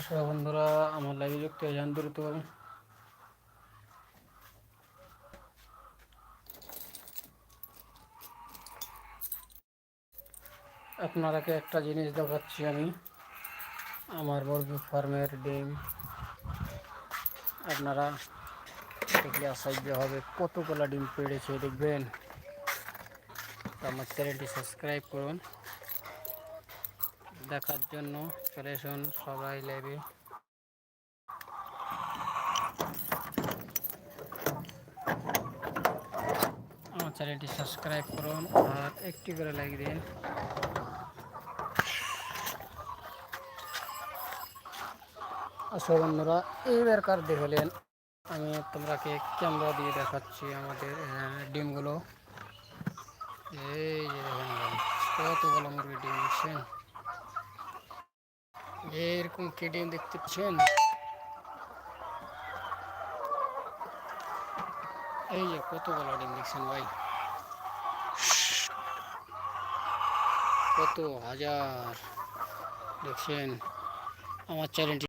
সব বন্ধুরা আমার লাইভে যুক্ত হয়ে যান দ্রুত। আপনারাকে একটা জিনিস দেখাচ্ছি আমি, আমার মুরগি ফার্মের ডিম। আপনারা দেখলে আশ্চর্য হবে কতগুলো ডিম পেড়েছে দেখবেন। তো আমার চ্যানেলটি সাবস্ক্রাইব করুন, দেখার জন্য চলে আসুন সবাই লাইভে। আমার চ্যানেলটি সাবস্ক্রাইব করুন আর একটি করে লাইক দিন। আসো বন্ধুরা, এইবারকার দেখলেন আমি তোমরাকে ক্যামেরা দিয়ে দেখাচ্ছি আমাদের ডিমগুলো। এই যে দেখেন ভাই, কতগুলো মুরগি ডিম দেখছেন, এরকম কে ডিম দেখতে পাচ্ছেন। এই যে কতগুলো ডিম দেখছেন ভাই, কত হাজার দেখছেন। আমার চ্যানেলটি